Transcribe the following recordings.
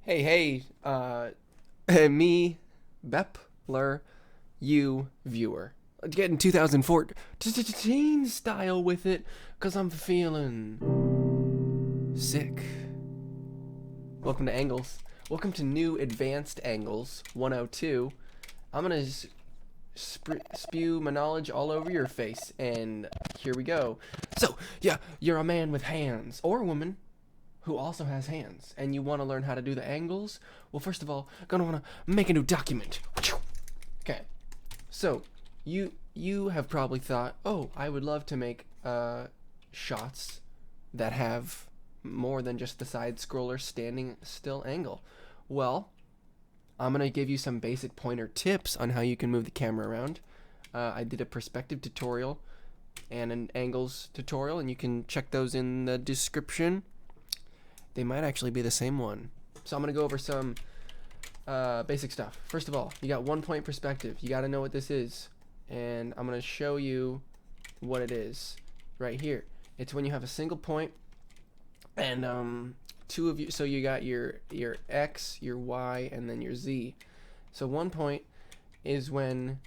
Hey, me, Bepler, you, viewer. Getting 2014 style with it, cause I'm feeling sick. Welcome to Angles. Welcome to new advanced angles, 102. I'm gonna spew my knowledge all over your face, and here we go. So, yeah, you're a man with hands, or a woman, who also has hands, and you want to learn how to do the angles. Well, first of all, gonna want to make a new document. Okay, so you have probably thought, oh, I would love to make shots that have more than just the side scroller standing still angle. Well, I'm gonna give you some basic pointer tips on how you can move the camera around. I did a perspective tutorial and an angles tutorial, and you can check those in the description. They might actually be the same one. So I'm going to go over some basic stuff. First of all, you got 1 point perspective. You got to know what this is. And I'm going to show you what it is right here. It's when you have a single point and two of you. So you got your X, your Y, and then your Z. So 1 point is when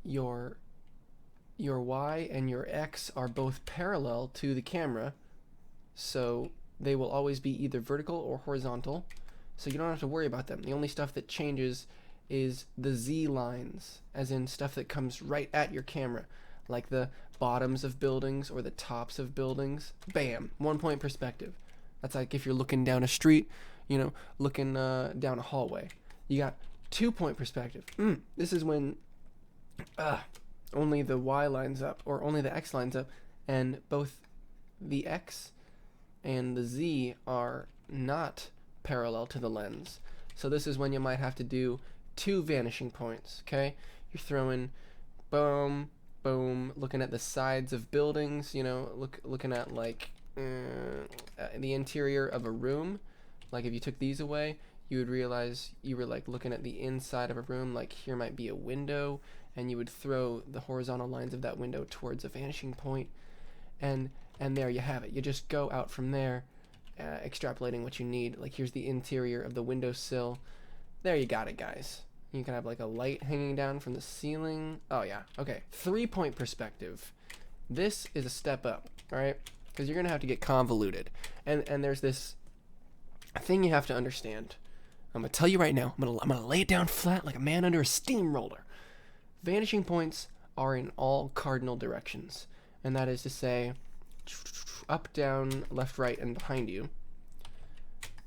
your Y and your X are both parallel to the camera. So they will always be either vertical or horizontal, so you don't have to worry about them. The only stuff that changes is the Z lines, as in stuff that comes right at your camera, like the bottoms of buildings or the tops of buildings. Bam, 1 point perspective. That's like if you're looking down a street, looking down a hallway. You got 2 point perspective. This is when only the Y lines up, or only the X lines up, and both the X and the Z are not parallel to the lens. So this is when you might have to do 2 vanishing points, okay? You're throwing boom, boom, looking at the sides of buildings, looking at like the interior of a room. Like if you took these away, you would realize you were like looking at the inside of a room, like here might be a window, and you would throw the horizontal lines of that window towards a vanishing point, and there you have it. You just go out from there, extrapolating what you need. Like here's the interior of the windowsill. There you got it, guys. You can have like a light hanging down from the ceiling. Oh yeah, okay. 3 point perspective. This is a step up, all right? Because you're gonna have to get convoluted, and there's this thing you have to understand. I'm gonna tell you right now. I'm gonna lay it down flat like a man under a steamroller. Vanishing points are in all cardinal directions, and that is to say, up, down, left, right, and behind you,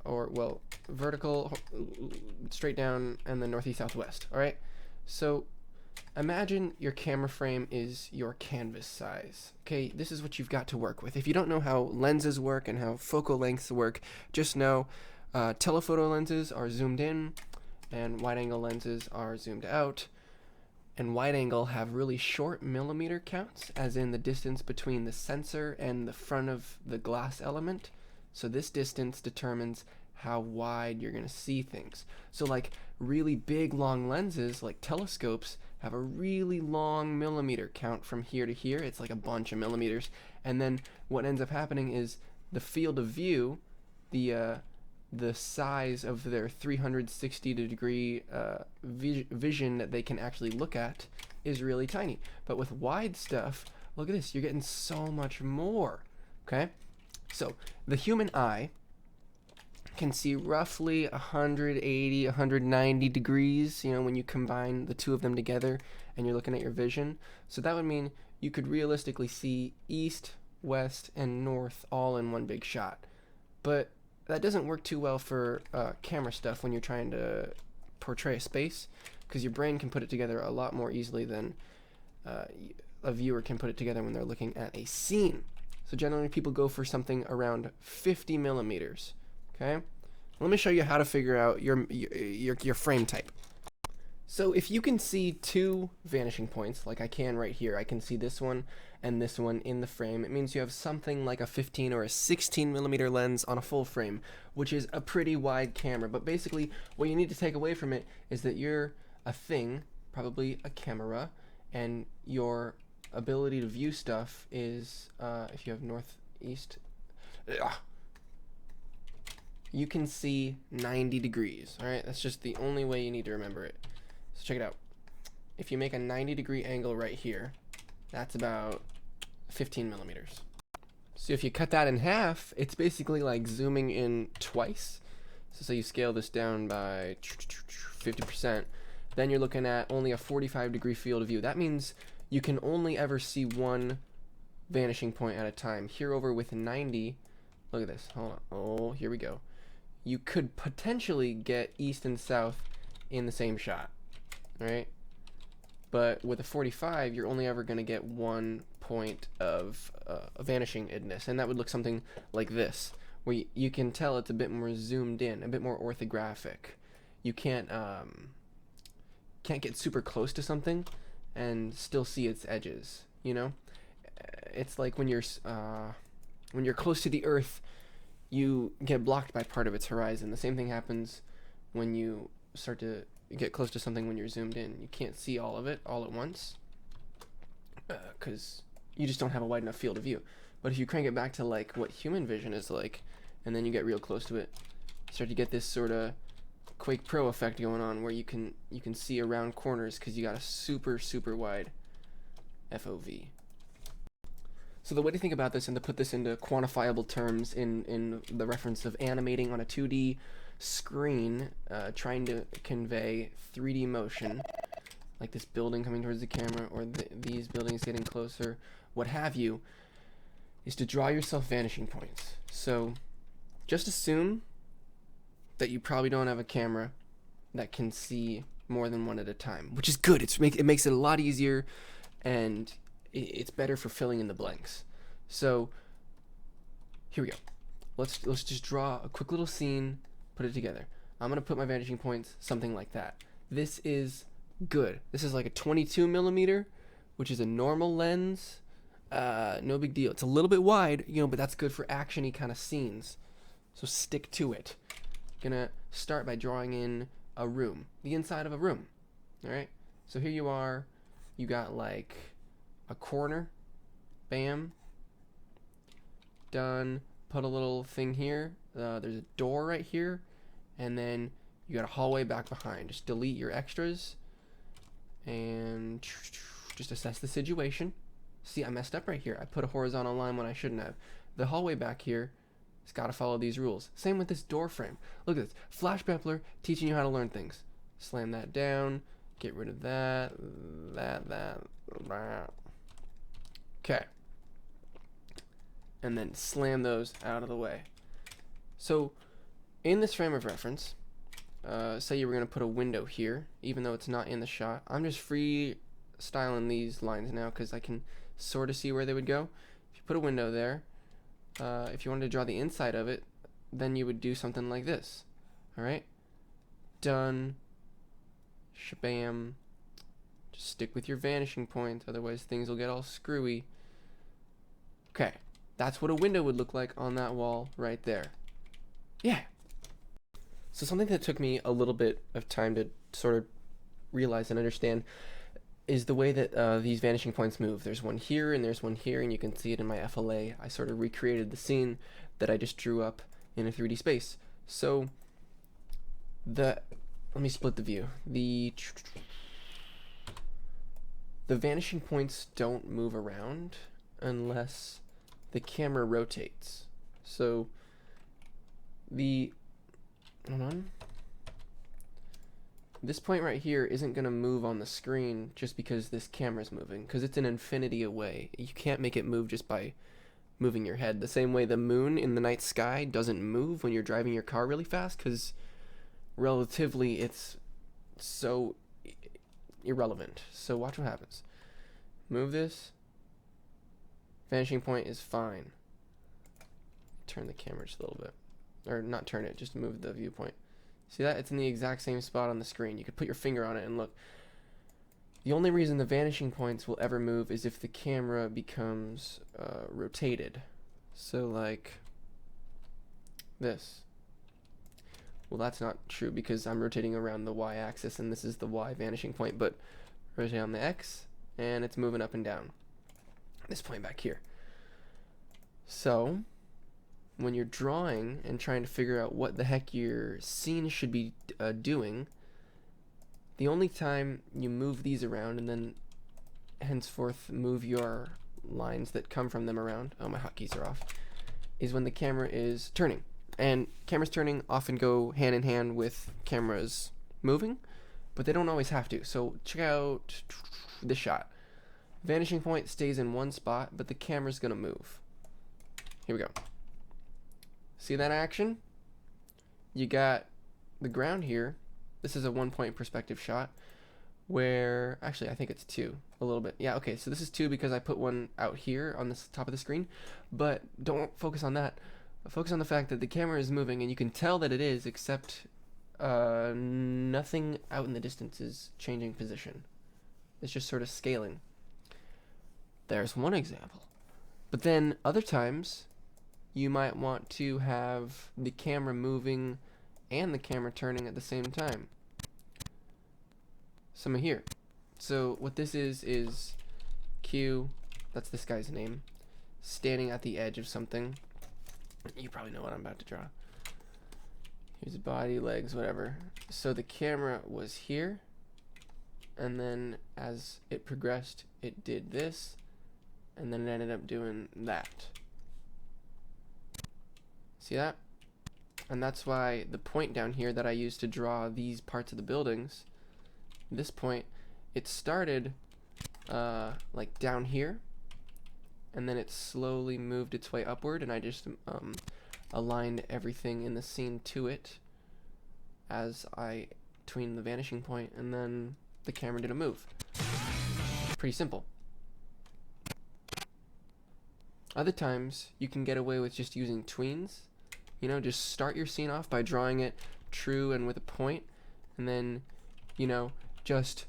or well, vertical, straight down, and then northeast, southwest. All right. So imagine your camera frame is your canvas size. Okay, this is what you've got to work with. If you don't know how lenses work and how focal lengths work, just know telephoto lenses are zoomed in, and wide-angle lenses are zoomed out. And wide angle have really short millimeter counts, as in the distance between the sensor and the front of the glass element. So this distance determines how wide you're going to see things. So like really big long lenses like telescopes have a really long millimeter count from here to here. It's like a bunch of millimeters. And then what ends up happening is the field of view, the size of their 360-degree vision that they can actually look at is really tiny. But with wide stuff, look at this, you're getting so much more, okay? So the human eye can see roughly 180, 190 degrees, when you combine the two of them together and you're looking at your vision. So that would mean you could realistically see east, west, and north all in one big shot. But that doesn't work too well for camera stuff when you're trying to portray a space, because your brain can put it together a lot more easily than a viewer can put it together when they're looking at a scene. So generally people go for something around 50 millimeters. Okay, let me show you how to figure out your frame type. So if you can see 2 vanishing points, like I can right here, I can see this one and this one in the frame, it means you have something like a 15 or a 16 millimeter lens on a full frame, which is a pretty wide camera. But basically what you need to take away from it is that you're a thing, probably a camera, and your ability to view stuff is, if you have northeast, you can see 90 degrees. All right, that's just the only way you need to remember it. So check it out. If you make a 90-degree angle right here, that's about 15 millimeters. So if you cut that in half, it's basically like zooming in twice. So say you scale this down by 50%, then you're looking at only a 45-degree field of view. That means you can only ever see one vanishing point at a time. Here over with 90, look at this, hold on, oh, here we go. You could potentially get east and south in the same shot, right? But with a 45, you're only ever going to get one point of vanishing-edness, and that would look something like this, where you can tell it's a bit more zoomed in, a bit more orthographic. You can't get super close to something and still see its edges, you know? It's like when you're close to the Earth, you get blocked by part of its horizon. The same thing happens when you start to get close to something when you're zoomed in. You can't see all of it all at once because you just don't have a wide enough field of view. But if you crank it back to like what human vision is like, and then you get real close to it, you start to get this sort of Quake Pro effect going on where you can see around corners because you got a super wide FOV. So the way to think about this and to put this into quantifiable terms in the reference of animating on a 2D screen, trying to convey 3D motion, like this building coming towards the camera or these buildings getting closer, what have you, is to draw yourself vanishing points. So just assume that you probably don't have a camera that can see more than one at a time, which is good. It makes it a lot easier, and it's better for filling in the blanks. So here we go. Let's just draw a quick little scene, put it together. I'm gonna put my vanishing points something like that. This is good. This is like a 22 millimeter, which is a normal lens. No big deal. It's a little bit wide, you know, but that's good for action-y kind of scenes. So stick to it. Gonna start by drawing in a room, the inside of a room. All right. So here you are. You got like a corner. Bam. Done. Put a little thing here. There's a door right here, and then you got a hallway back behind. Just delete your extras and just assess the situation. See, I messed up right here. I put a horizontal line when I shouldn't have. The hallway back here, it's got to follow these rules. Same with this door frame. Look at this. FlashBepler teaching you how to learn things. Slam that down. Get rid of that. Okay. And then slam those out of the way. So, in this frame of reference, say you were going to put a window here, even though it's not in the shot. I'm just freestyling these lines now because I can sort of see where they would go. If you put a window there, if you wanted to draw the inside of it, then you would do something like this. Alright? Done. Shabam. Just stick with your vanishing point, otherwise things will get all screwy. Okay. That's what a window would look like on that wall right there. Yeah. So something that took me a little bit of time to sort of realize and understand is the way that these vanishing points move. There's one here and there's one here, and you can see it in my FLA. I sort of recreated the scene that I just drew up in a 3D space. So let me split the view. The vanishing points don't move around unless the camera rotates. So hold on. This point right here isn't going to move on the screen just because this camera's moving, because it's an infinity away. You can't make it move just by moving your head. The same way the moon in the night sky doesn't move when you're driving your car really fast, because relatively it's so irrelevant. So watch what happens. Move this. Vanishing point is fine. Turn the camera just a little bit. Or not turn it, just move the viewpoint. See that? It's in the exact same spot on the screen. You could put your finger on it and look. The only reason the vanishing points will ever move is if the camera becomes rotated. So like this. Well, that's not true because I'm rotating around the y-axis and this is the y vanishing point, but rotate on the x and it's moving up and down. This point back here. So when you're drawing and trying to figure out what the heck your scene should be doing, the only time you move these around and then henceforth move your lines that come from them around, oh, my hotkeys are off, is when the camera is turning. And cameras turning often go hand in hand with cameras moving, but they don't always have to. So check out this shot. Vanishing point stays in one spot, but the camera's gonna move. Here we go. See that action? You got the ground here. This is a 1-point perspective shot where, actually I think it's 2 a little bit. Yeah, okay, so this is 2 because I put one out here on this top of the screen, but don't focus on that. Focus on the fact that the camera is moving, and you can tell that it is, except nothing out in the distance is changing position. It's just sort of scaling. There's one example. But then other times you might want to have the camera moving and the camera turning at the same time. Some here. So what this is Q, that's this guy's name, standing at the edge of something. You probably know what I'm about to draw. Here's body, legs, whatever. So the camera was here, and then as it progressed, it did this, and then it ended up doing that. See that? And that's why the point down here that I used to draw these parts of the buildings, this point, it started like down here, and then it slowly moved its way upward, and I just aligned everything in the scene to it as I tweened the vanishing point, and then the camera did a move. Pretty simple. Other times you can get away with just using tweens. You know, just start your scene off by drawing it true and with a point, and then, you know, just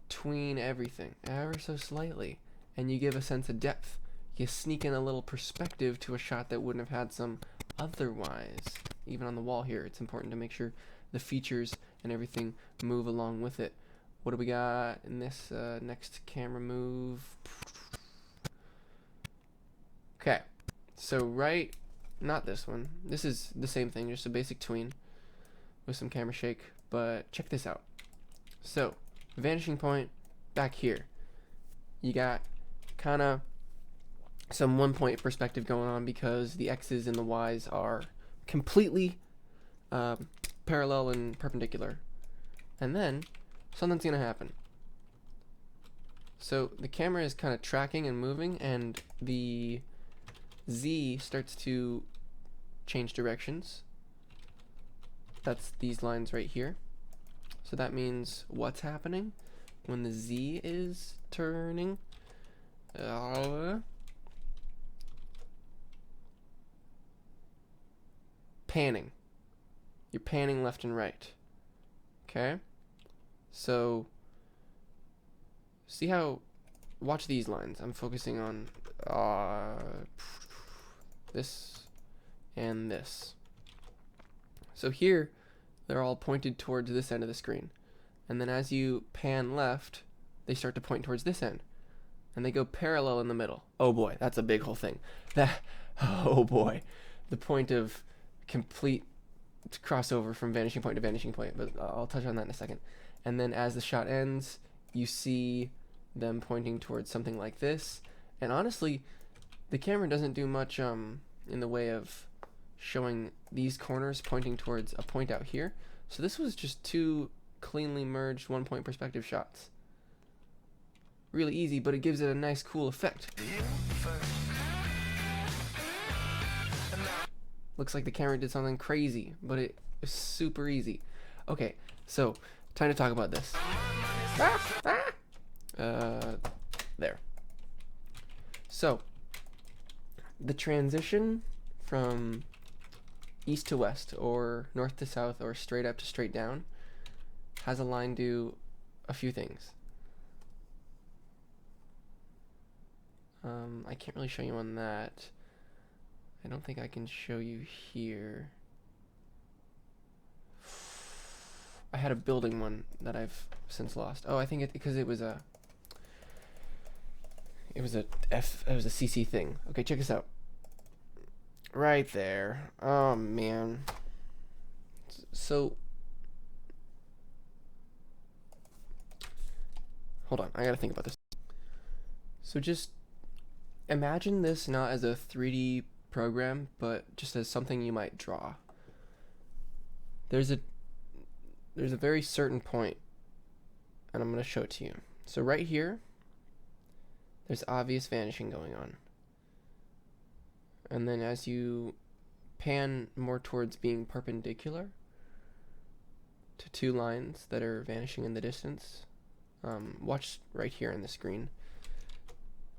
tween everything ever so slightly, and you give a sense of depth. You sneak in a little perspective to a shot that wouldn't have had some otherwise. Even on the wall here, it's important to make sure the features and everything move along with it. What do we got in this next camera move? Okay, so not this one. This is the same thing, just a basic tween with some camera shake, but check this out. So, vanishing point back here. You got kind of some 1-point perspective going on because the X's and the Y's are completely parallel and perpendicular. And then something's gonna happen. So the camera is kind of tracking and moving, and the Z starts to change directions. That's these lines right here. So that means what's happening when the Z is turning? Panning. You're panning left and right. Okay? So see how, watch these lines. I'm focusing on this and this. So here they're all pointed towards this end of the screen, and then as you pan left, they start to point towards this end, and they go parallel in the middle. Oh boy, that's a big whole thing. Oh boy, the point of complete crossover from vanishing point to vanishing point, but I'll touch on that in a second. And then as the shot ends, you see them pointing towards something like this, and honestly, the camera doesn't do much in the way of showing these corners pointing towards a point out here. So this was just 2 cleanly merged 1-point perspective shots. Really easy, but it gives it a nice cool effect. Looks like the camera did something crazy, but it was super easy. Okay, so time to talk about this. There. So the transition from east to west, or north to south, or straight up to straight down has a line do a few things. I can't really show you on that. I don't think I can show you here. I had a building one that I've since lost. Oh, I think because it was a CC thing. Okay, check this out. Right there. Oh man. So hold on, I gotta think about this. So just imagine this not as a 3D program, but just as something you might draw. There's a very certain point, and I'm gonna show it to you. So right here, there's obvious vanishing going on. And then as you pan more towards being perpendicular to two lines that are vanishing in the distance, watch right here on the screen.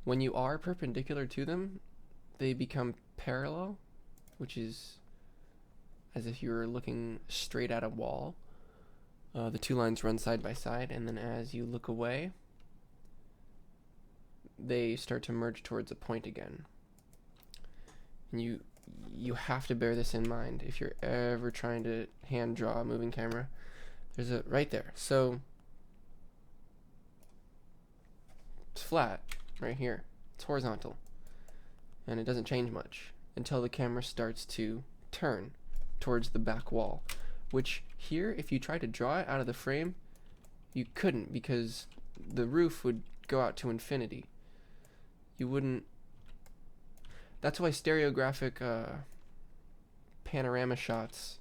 When you are perpendicular to them, they become parallel, which is as if you were looking straight at a wall. The two lines run side by side, and then as you look away, they start to merge towards a point again. And you have to bear this in mind if you're ever trying to hand draw a moving camera. There's a right there. So it's flat right here. It's horizontal. And it doesn't change much until the camera starts to turn towards the back wall, which here, if you try to draw it out of the frame, you couldn't, because the roof would go out to infinity. You wouldn't. That's why stereographic panorama shots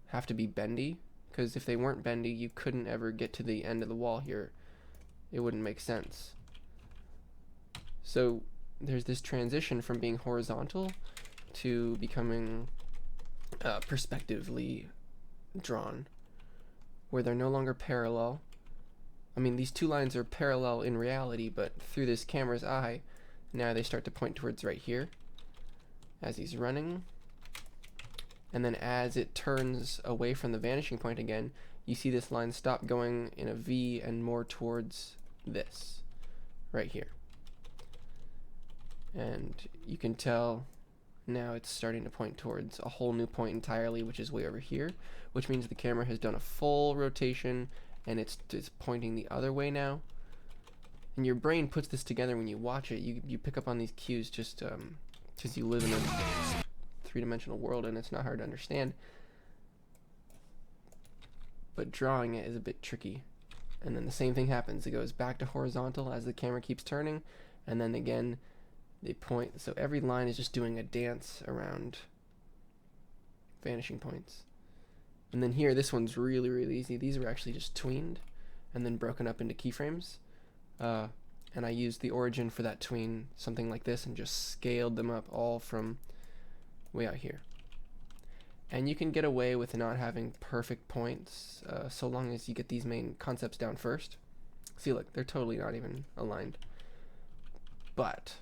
have to be bendy, because if they weren't bendy, you couldn't ever get to the end of the wall here. It wouldn't make sense. So there's this transition from being horizontal to becoming perspectively drawn, where they're no longer parallel. I mean, these two lines are parallel in reality, but through this camera's eye, now they start to point towards right here as he's running. And then as it turns away from the vanishing point again, you see this line stop going in a V and more towards this right here. And you can tell now it's starting to point towards a whole new point entirely, which is way over here, which means the camera has done a full rotation and it's pointing the other way now. And your brain puts this together when you watch it. You pick up on these cues just because you live in a three-dimensional world and it's not hard to understand. But drawing it is a bit tricky. And then the same thing happens. It goes back to horizontal as the camera keeps turning, and then again they point. So every line is just doing a dance around vanishing points. And then here, this one's really, really easy. These were actually just tweened and then broken up into keyframes. And I used the origin for that tween, something like this, and just scaled them up all from way out here. And you can get away with not having perfect points so long as you get these main concepts down first. See, look, they're totally not even aligned. But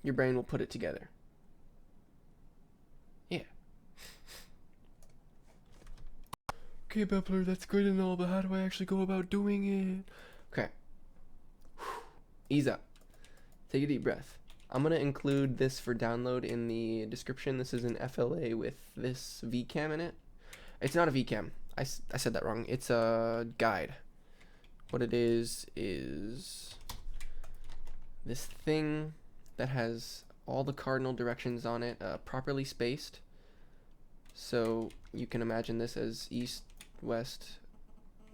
your brain will put it together. Yeah. Okay, Bepler, that's good and all, but how do I actually go about doing it? Okay. Ease up. Take a deep breath. I'm going to include this for download in the description. This is an FLA with this VCam in it. It's not a VCam. I said that wrong. It's a guide. What it is this thing that has all the cardinal directions on it properly spaced. So you can imagine this as east, west,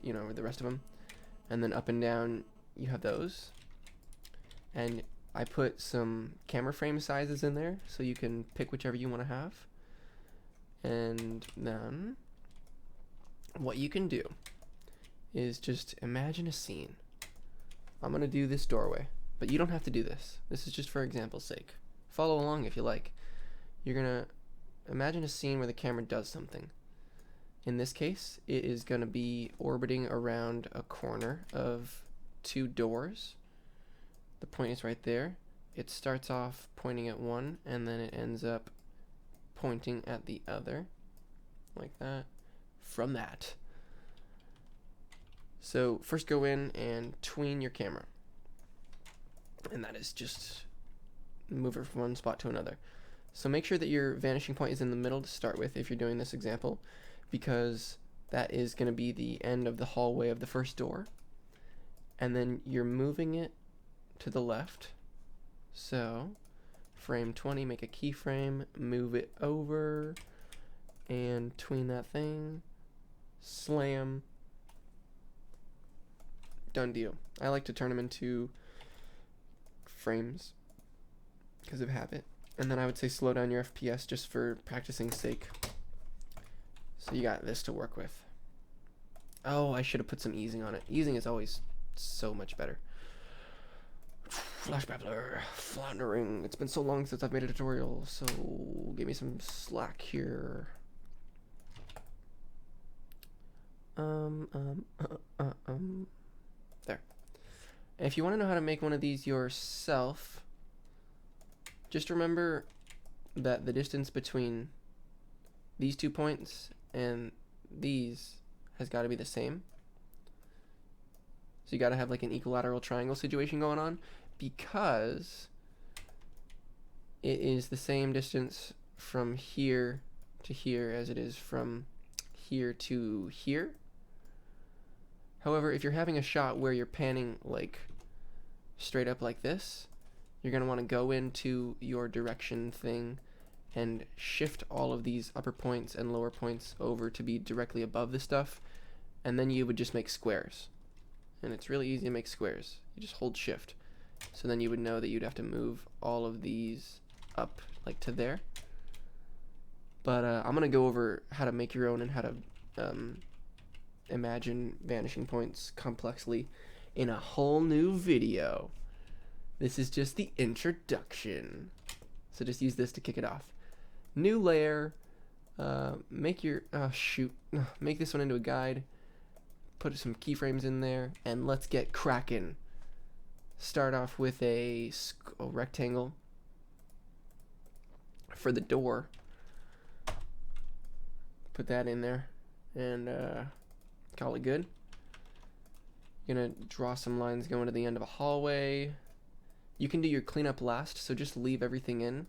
you know, the rest of them. And then up and down, you have those. And I put some camera frame sizes in there so you can pick whichever you want to have. And then what you can do is just imagine a scene. I'm going to do this doorway, but you don't have to do this. This is just for example's sake. Follow along if you like. You're going to imagine a scene where the camera does something. In this case, it is going to be orbiting around a corner of two doors. The point is right there. It starts off pointing at one, and then it ends up pointing at the other, like that, from that. So first go in and tween your camera. And that is just move it from one spot to another. So make sure that your vanishing point is in the middle to start with if you're doing this example, because that is going to be the end of the hallway of the first door. And then you're moving it to the left. So frame 20, make a keyframe, move it over, and tween that thing, slam, done deal. I like to turn them into frames because of habit. And then I would say slow down your FPS just for practicing's sake. So you got this to work with. Oh, I should have put some easing on it. Easing is always so much better. FlashBepler, floundering. It's been so long since I've made a tutorial, so give me some slack here. There. If you want to know how to make one of these yourself, just remember that the distance between these 2 points and these has got to be the same. So you got to have like an equilateral triangle situation going on, because it is the same distance from here to here as it is from here to here. However, if you're having a shot where you're panning like straight up like this, you're going to want to go into your direction thing and shift all of these upper points and lower points over to be directly above the stuff, and then you would just make squares. And it's really easy to make squares. You just hold shift. So then you would know that you'd have to move all of these up like to there. But I'm going to go over how to make your own and how to imagine vanishing points complexly in a whole new video. This is just the introduction. So just use this to kick it off. New layer. Make your make this one into a guide. Put some keyframes in there, and let's get cracking. Start off with a rectangle for the door. Put that in there, and call it good. You're gonna draw some lines going to the end of a hallway. You can do your cleanup last, so just leave everything in.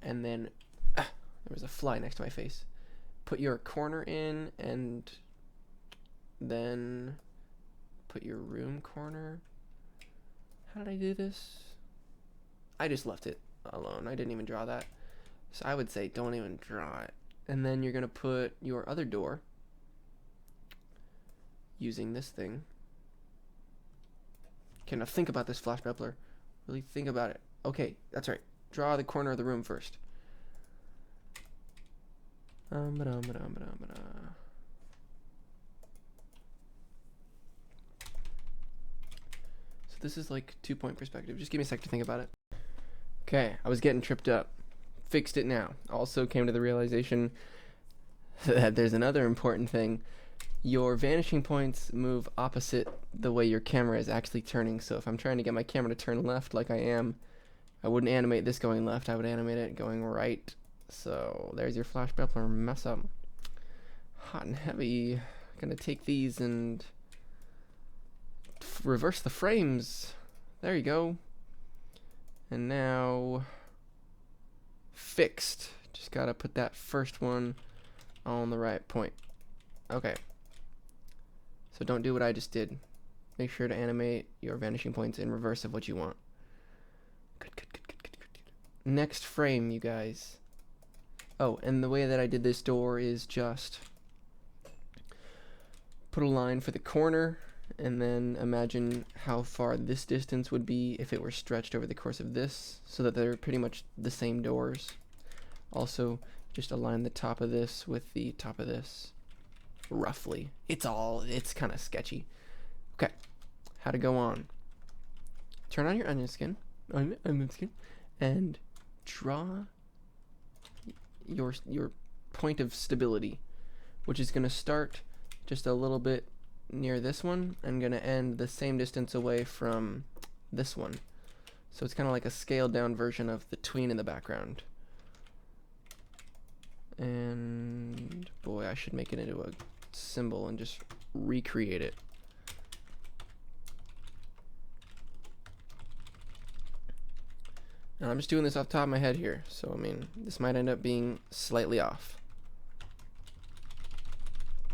And then, there was a fly next to my face. Put your corner in, and then put your room corner. How did I do this? I just left it alone. I didn't even draw that. So I would say don't even draw it. And then you're gonna put your other door using this thing. Okay, now think about this, FlashBepler. Really think about it. Okay, that's right. Draw the corner of the room first. So this is like 2-point perspective. Just give me a sec to think about it. Okay, I was getting tripped up. Fixed it now. Also came to the realization that there's another important thing. Your vanishing points move opposite the way your camera is actually turning. So if I'm trying to get my camera to turn left like I am, I wouldn't animate this going left. I would animate it going right. So there's your FlashBepler mess up. Hot and heavy. Gonna take these and reverse the frames. There you go. And now fixed. Just gotta put that first one on the right point. Okay. So don't do what I just did. Make sure to animate your vanishing points in reverse of what you want. Good. Next frame, you guys. Oh, and the way that I did this door is just put a line for the corner, and then imagine how far this distance would be if it were stretched over the course of this, so that they're pretty much the same doors. Also, just align the top of this with the top of this, roughly. It's kind of sketchy. Okay, how to go on. Turn on your onion skin, and draw your point of stability, which is going to start just a little bit near this one and going to end the same distance away from this one. So it's kind of like a scaled down version of the tween in the background. And boy, I should make it into a symbol and just recreate it. Now I'm just doing this off the top of my head here, so I mean, this might end up being slightly off.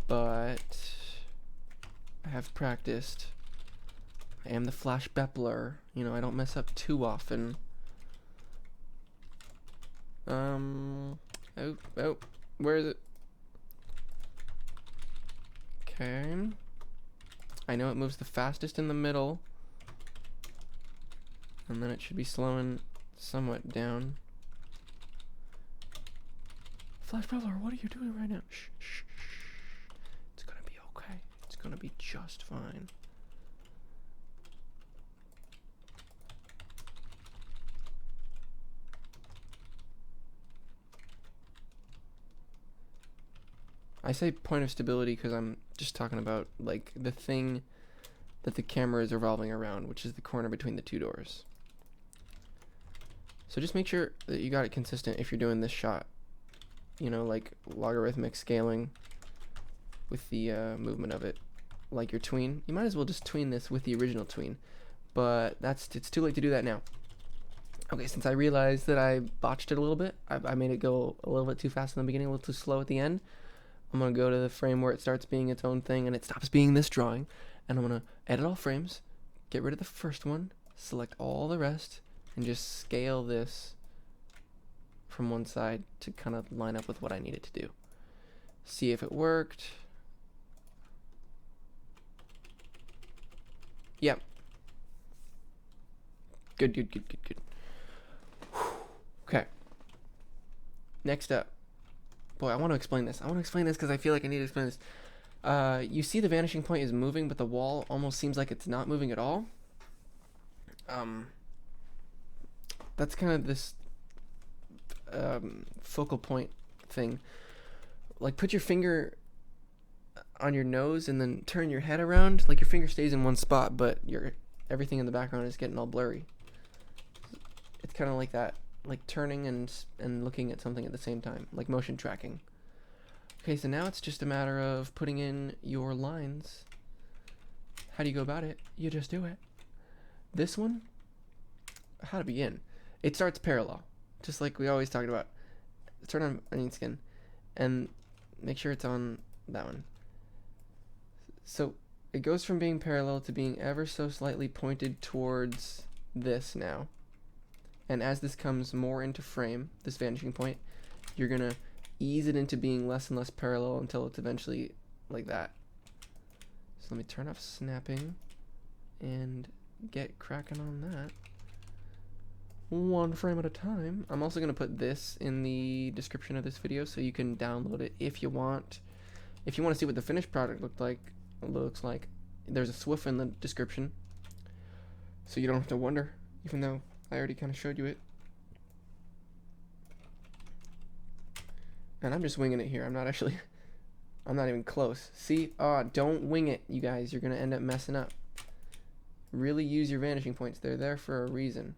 But I have practiced. I am the FlashBepler. You know, I don't mess up too often. Oh, where is it? Okay. I know it moves the fastest in the middle. And then it should be slowing somewhat down. FlashBepler, what are you doing right now? Shh, shh, shh. It's gonna be okay. It's gonna be just fine. I say point of stability because I'm just talking about like the thing that the camera is revolving around, which is the corner between the two doors. So just make sure that you got it consistent if you're doing this shot. You know, like logarithmic scaling with the movement of it. Like your tween. You might as well just tween this with the original tween. But it's too late to do that now. Okay, since I realized that I botched it a little bit, I made it go a little bit too fast in the beginning, a little too slow at the end. I'm going to go to the frame where it starts being its own thing and it stops being this drawing. And I'm going to edit all frames, get rid of the first one, select all the rest, and just scale this from one side to kind of line up with what I need it to do. See if it worked. Yep. Good. Okay. Next up. Boy, I want to explain this. Because I feel like I need to explain this. You see the vanishing point is moving, but the wall almost seems like it's not moving at all. That's kind of this focal point thing. Like put your finger on your nose and then turn your head around. Like your finger stays in one spot, but everything in the background is getting all blurry. It's kind of like that. Like turning and looking at something at the same time, like motion tracking. Okay, so now it's just a matter of putting in your lines. How do you go about it? You just do it. This one, how to begin? It starts parallel, just like we always talked about. Turn on onion skin, and make sure it's on that one. So it goes from being parallel to being ever so slightly pointed towards this now. And as this comes more into frame, this vanishing point, you're going to ease it into being less and less parallel until it's eventually like that. So let me turn off snapping and get cracking on that. One frame at a time. I'm also going to put this in the description of this video so you can download it if you want. If you want to see what the finished product looks like, there's a SWF in the description. So you don't have to wonder, even though I already kind of showed you it. And I'm just winging it here. I'm not even close. See? Don't wing it, you guys. You're going to end up messing up. Really use your vanishing points. They're there for a reason.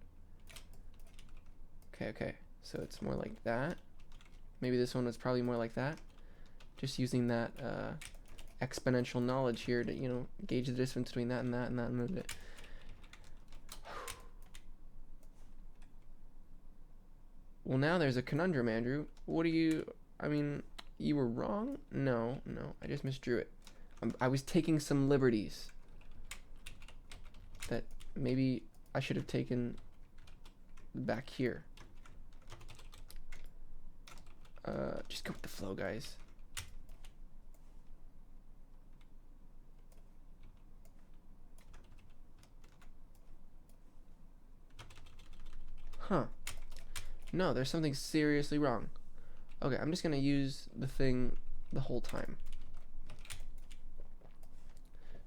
Okay. So it's more like that. Maybe this one was probably more like that. Just using that exponential knowledge here to, you know, gauge the distance between that and that and that and move it. Well, now there's a conundrum, Andrew. You were wrong? No, I just misdrew it. I was taking some liberties that maybe I should have taken back here. Just go with the flow, guys. Huh. No, there's something seriously wrong. Okay, I'm just gonna use the thing the whole time.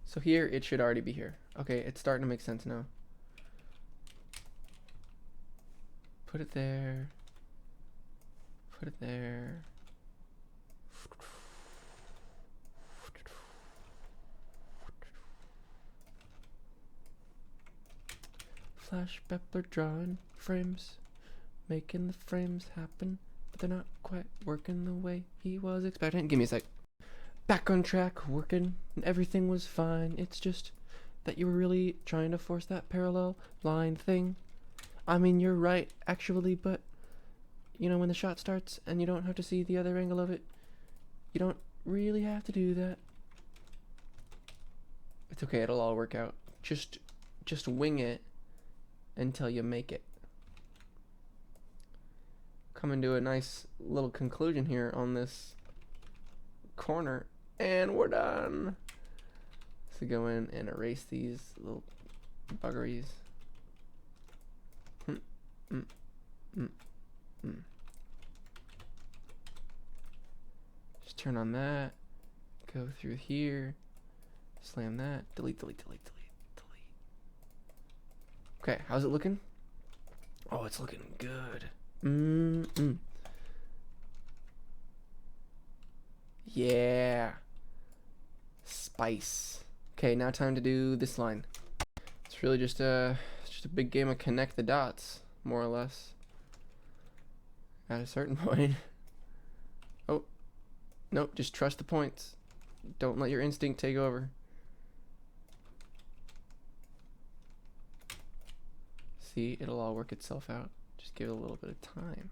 So here, it should already be here. Okay, it's starting to make sense now. Put it there. Put it there. FlashBepler drawing frames. Making the frames happen, but they're not quite working the way he was expecting. Give me a sec. Back on track, working, and everything was fine. It's just that you were really trying to force that parallel line thing. I mean, you're right, actually, but, you know, when the shot starts and you don't have to see the other angle of it, you don't really have to do that. It's okay, it'll all work out. Just wing it until you make it. coming to a nice little conclusion here on this corner, and we're done. So go in and erase these little buggeries. Just turn on that, go through here, slam that, delete, delete, delete, delete, delete. Okay, how's it looking? Oh, it's looking good. Yeah. Spice. Okay, now time to do this line. It's really just a big game of connect the dots, more or less. At a certain point. Oh. Nope, just trust the points. Don't let your instinct take over. See, it'll all work itself out. Just give it a little bit of time.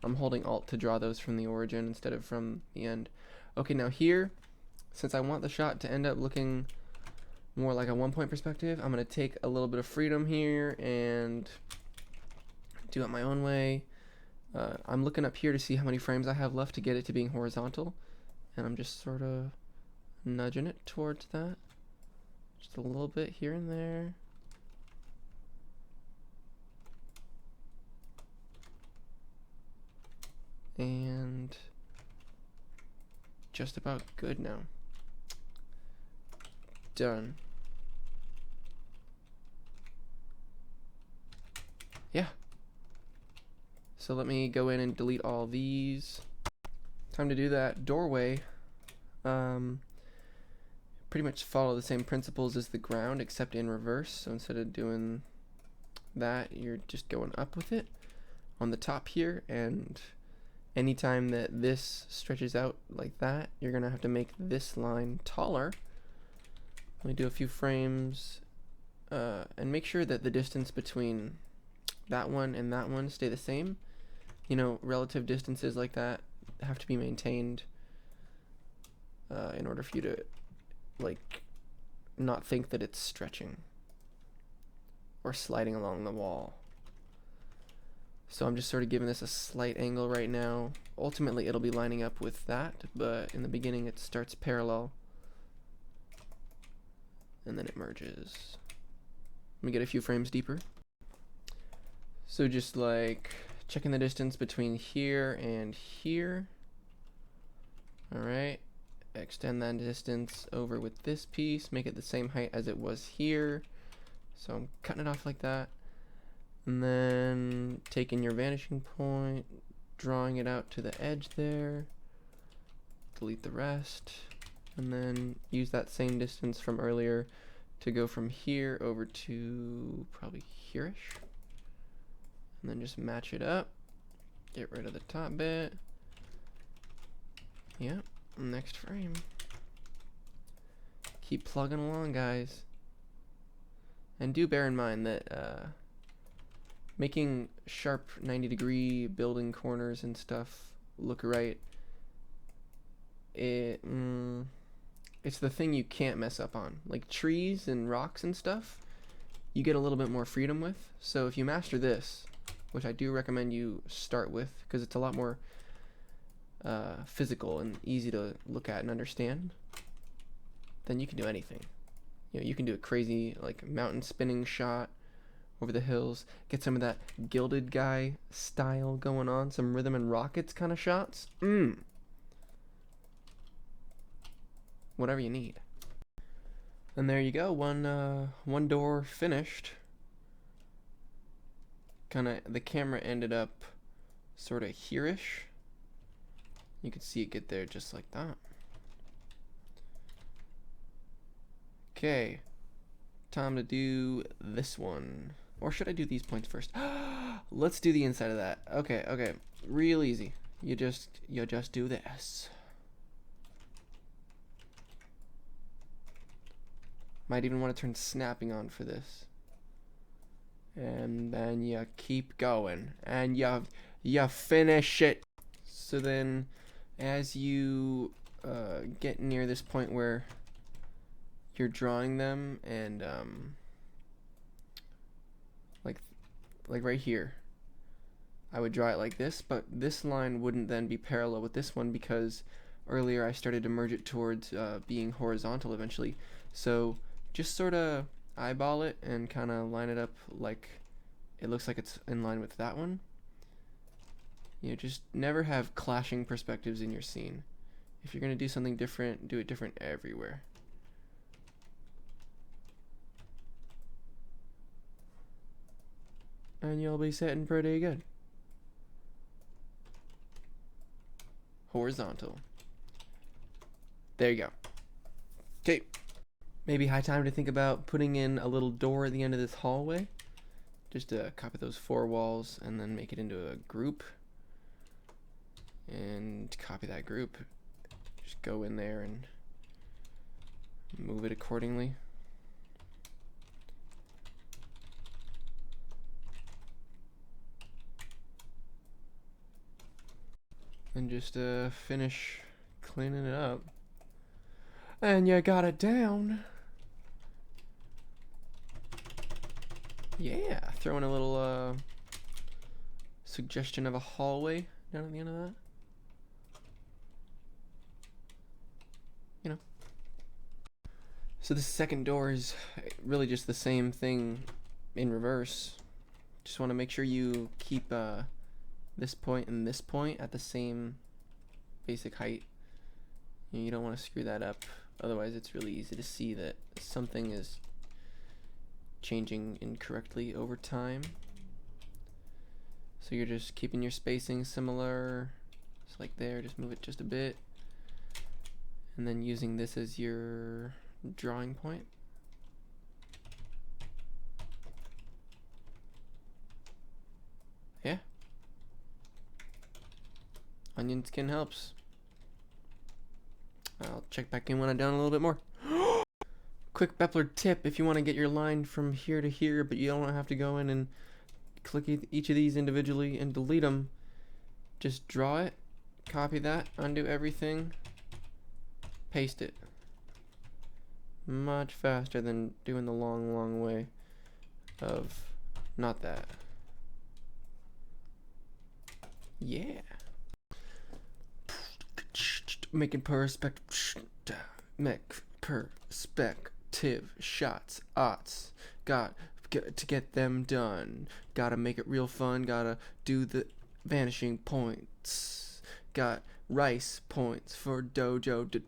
I'm holding Alt to draw those from the origin instead of from the end. Okay, now here, since I want the shot to end up looking more like a one-point perspective, I'm going to take a little bit of freedom here and do it my own way. I'm looking up here to see how many frames I have left to get it to being horizontal, and I'm just sort of nudging it towards that. Just a little bit here and there. And just about good now. Done. Yeah. So let me go in and delete all these. Time to do that doorway. Pretty much follow the same principles as the ground, except in reverse. So instead of doing that, you're just going up with it on the top here, and anytime that this stretches out like that, you're gonna have to make this line taller. Let me do a few frames and make sure that the distance between that one and that one stay the same. You know, relative distances like that have to be maintained in order for you to like not think that it's stretching or sliding along the wall. So I'm just sort of giving this a slight angle right now. Ultimately it'll be lining up with that, but in the beginning it starts parallel and then it merges. Let me get a few frames deeper. So just like checking the distance between here and here. Alright, extend that distance over with this piece, make it the same height as it was here. So I'm cutting it off like that. And then taking your vanishing point, drawing it out to the edge there, delete the rest, and then use that same distance from earlier to go from here over to probably here-ish. And then just match it up, get rid of the top bit. Yep, next frame. Keep plugging along, guys. And do bear in mind that making sharp 90-degree building corners and stuff look right, it's the thing you can't mess up on. Like trees and rocks and stuff, you get a little bit more freedom with. So if you master this, which I do recommend you start with because it's a lot more physical and easy to look at and understand, then you can do anything. You know, you can do a crazy like mountain spinning shot over the hills, get some of that Gilded Guy style going on, some rhythm and rockets kind of shots. Whatever you need. And there you go, one door finished. Kinda, the camera ended up sort of here-ish. You can see it get there just like that. Okay, time to do this one. Or should I do these points first? Let's do the inside of that. Okay, real easy. You just do this. Might even want to turn snapping on for this. And then you keep going and you finish it. So then as you get near this point where you're drawing them and like like right here, I would draw it like this, but this line wouldn't then be parallel with this one because earlier I started to merge it towards being horizontal eventually. So just sort of eyeball it and kind of line it up like it looks like it's in line with that one. You know, just never have clashing perspectives in your scene. If you're going to do something different, do it different everywhere. And you'll be sitting pretty good. Horizontal. There you go. Okay. Maybe high time to think about putting in a little door at the end of this hallway. Just to copy those 4 walls and then make it into a group. And copy that group. Just go in there and move it accordingly. And just finish cleaning it up. And you got it down. Yeah, throw in a little suggestion of a hallway down at the end of that. You know. So the second door is really just the same thing in reverse. Just want to make sure you keep this point and this point at the same basic height. You don't want to screw that up, otherwise it's really easy to see that something is changing incorrectly over time. So you're just keeping your spacing similar, just like there, just move it just a bit, and then using this as your drawing point. Yeah. Onion skin helps. I'll check back in when I'm down a little bit more. Quick Bepler tip: if you want to get your line from here to here, but you don't have to go in and click each of these individually and delete them, just draw it, copy that, undo everything, paste it. Much faster than doing the long way of not that. Yeah. Making perspective shots, odds. Got to get them done. Gotta make it real fun. Gotta do the vanishing points. Got rice points for dojo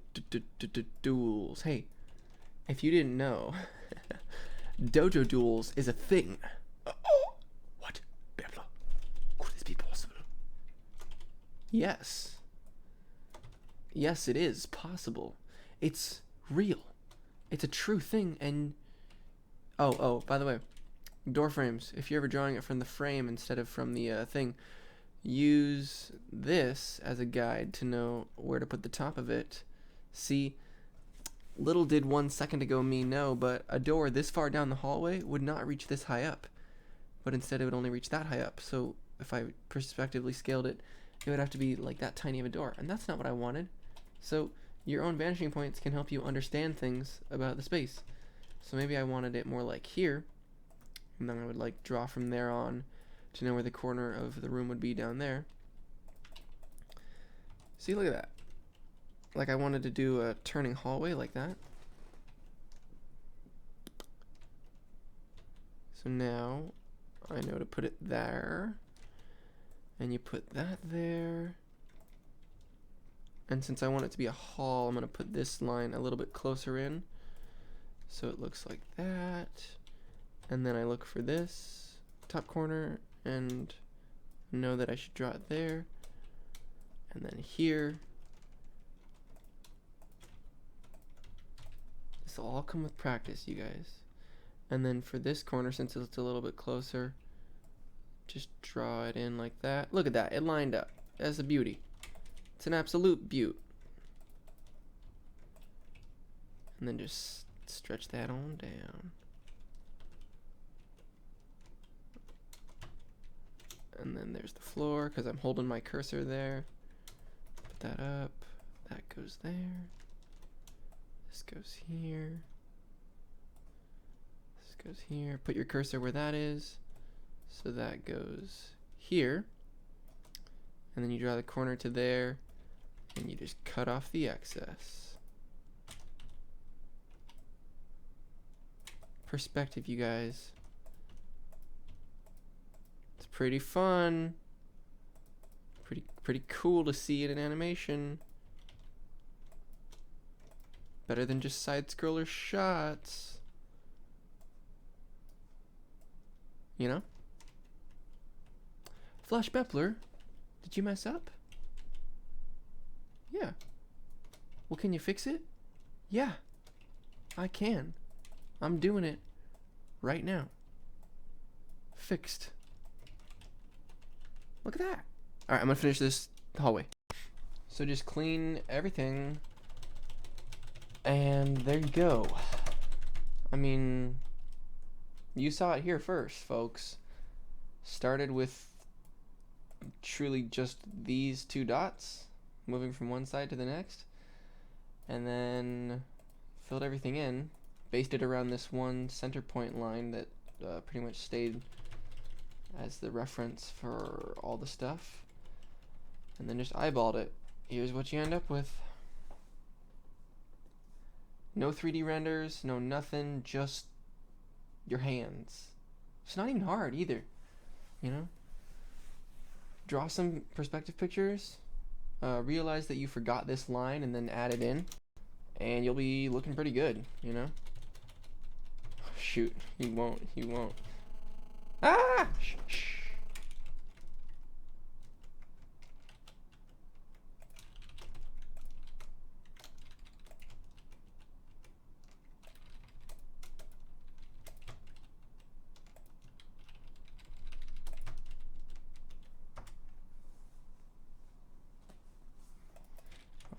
duels. Hey, if you didn't know, dojo duels is a thing. What? Bepler? Could this be possible? Yes. Yes, it is possible. It's real. It's a true thing. And oh, by the way, door frames. If you're ever drawing it from the frame instead of from the thing, use this as a guide to know where to put the top of it. See, little did 1 second ago me know, but a door this far down the hallway would not reach this high up, but instead it would only reach that high up. So if I perspectively scaled it, it would have to be like that tiny of a door, and that's not what I wanted. So your own vanishing points can help you understand things about the space. So maybe I wanted it more like here, and then I would like draw from there on to know where the corner of the room would be down there. See, look at that. Like I wanted to do a turning hallway like that. So now I know to put it there, and you put that there. And since I want it to be a hall, I'm going to put this line a little bit closer in, so it looks like that. And then I look for this top corner and know that I should draw it there. And then here. This will all come with practice, you guys. And then for this corner, since it's a little bit closer, just draw it in like that. Look at that, it lined up. That's a beauty. It's an absolute beaut. And then just stretch that on down. And then there's the floor, because I'm holding my cursor there. Put that up. That goes there. This goes here. This goes here. Put your cursor where that is. So that goes here. And then you draw the corner to there, and you just cut off the excess. Perspective, you guys. It's pretty fun. Pretty cool to see it in animation. Better than just side-scroller shots. You know? FlashBepler, did you mess up? Yeah. Well, can you fix it? Yeah, I can. I'm doing it right now. Fixed. Look at that. Alright, I'm gonna finish this hallway. So just clean everything. And there you go. I mean, you saw it here first, folks. Started with truly just these two dots, moving from one side to the next. And then filled everything in. Based it around this one center point line that pretty much stayed as the reference for all the stuff. And then just eyeballed it. Here's what you end up with. No 3D renders, no nothing, just your hands. It's not even hard either, you know? Draw some perspective pictures, realize that you forgot this line and then add it in, and you'll be looking pretty good, you know? Shoot, you won't. Ah! Shh.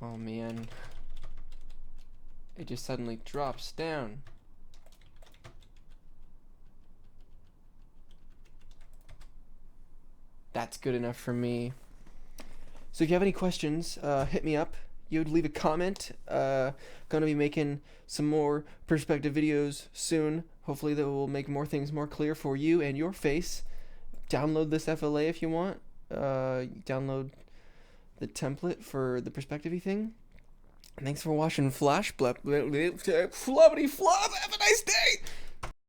Oh man, it just suddenly drops down. That's good enough for me. So if you have any questions, hit me up. You'd leave a comment. Gonna be making some more perspective videos soon. Hopefully that will make more things more clear for you and your face. Download this FLA if you want. Download the template for the perspective-y thing. Thanks for watching FlashBepler. Flubbity flub. Have a nice day.